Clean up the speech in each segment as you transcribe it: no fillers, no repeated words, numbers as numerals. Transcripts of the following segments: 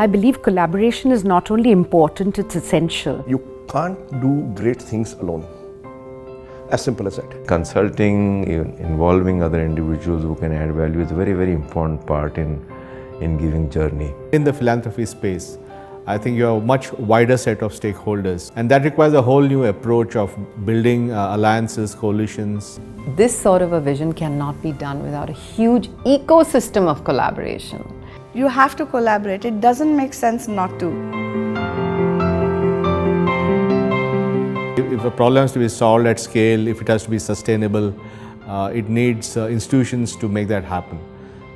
I believe collaboration is not only important, it's essential. You can't do great things alone. As simple as that. Consulting, involving other individuals who can add value is a very, very important part in giving journey. In the philanthropy space, I think you have a much wider set of stakeholders, and that requires a whole new approach of building alliances, coalitions. This sort of a vision cannot be done without a huge ecosystem of collaboration. You have to collaborate. It doesn't make sense not to. If a problem has to be solved at scale, if it has to be sustainable, it needs institutions to make that happen.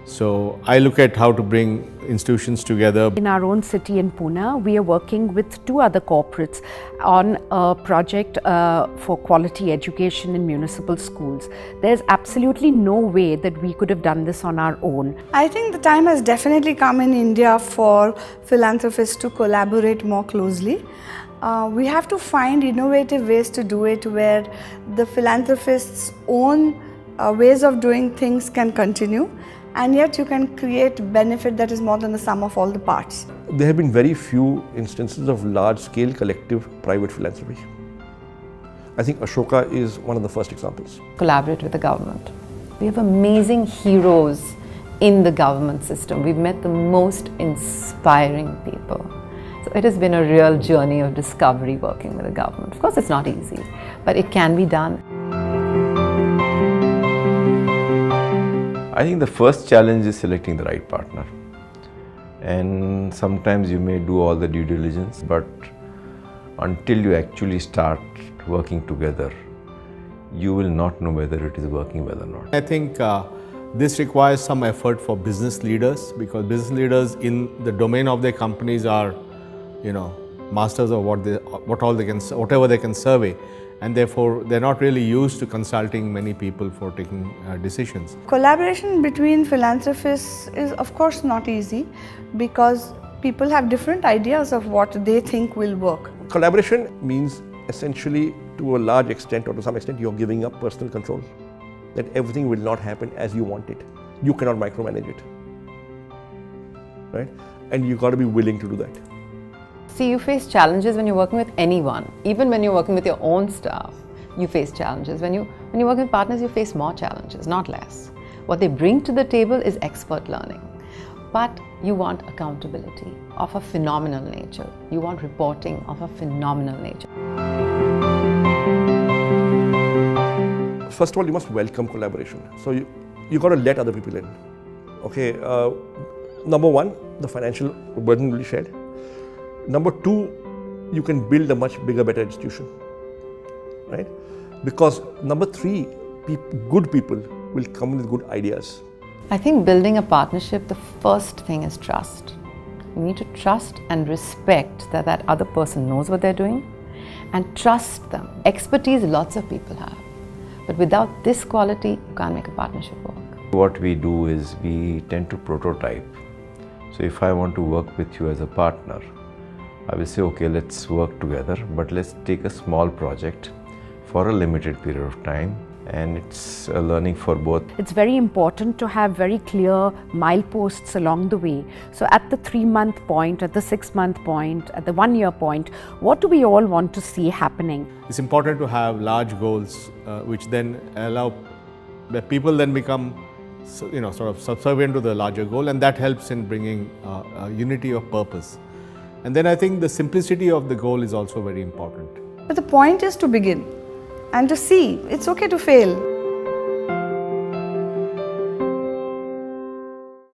So I look at how to bring institutions together. In our own city in Pune, we are working with 2 other corporates on a project for quality education in municipal schools. There's absolutely no way that we could have done this on our own. I think the time has definitely come in India for philanthropists to collaborate more closely. We have to find innovative ways to do it where the philanthropists' own ways of doing things can continue, and yet you can create benefit that is more than the sum of all the parts. There have been very few instances of large-scale collective private philanthropy. I think Ashoka is one of the first examples. Collaborate with the government. We have amazing heroes in the government system. We've met the most inspiring people. So it has been a real journey of discovery working with the government. Of course, it's not easy, but it can be done. I think the first challenge is selecting the right partner. And sometimes you may do all the due diligence, but until you actually start working together, you will not know whether it is working well or not. I think this requires some effort for business leaders, because business leaders in the domain of their companies are, masters of whatever they can survey, and therefore they're not really used to consulting many people for taking decisions. Collaboration between philanthropists is of course not easy because people have different ideas of what they think will work. Collaboration means essentially, to a large extent or to some extent, you're giving up personal control. That everything will not happen as you want it. You cannot micromanage it, right? And you've got to be willing to do that. See, you face challenges when you're working with anyone. Even when you're working with your own staff, you face challenges. When you work with partners, you face more challenges, not less. What they bring to the table is expert learning. But you want accountability of a phenomenal nature. You want reporting of a phenomenal nature. First of all, you must welcome collaboration. So you got to let other people in. Okay. Number 1, the financial burden will be shared. Number 2, you can build a much bigger, better institution, right? Because number 3, good people will come in with good ideas. I think building a partnership, the first thing is trust. You need to trust and respect that that other person knows what they're doing, and trust them. Expertise, lots of people have. But without this quality, you can't make a partnership work. What we do is we tend to prototype. So if I want to work with you as a partner, I will say, okay, let's work together, but let's take a small project for a limited period of time, and it's a learning for both. It's very important to have very clear mileposts along the way. So at the 3-month point, at the 6-month point, at the 1-year point, what do we all want to see happening? It's important to have large goals, which then allow that people then become sort of subservient to the larger goal, and that helps in bringing a unity of purpose. And then I think the simplicity of the goal is also very important. But the point is to begin and to see it's okay to fail.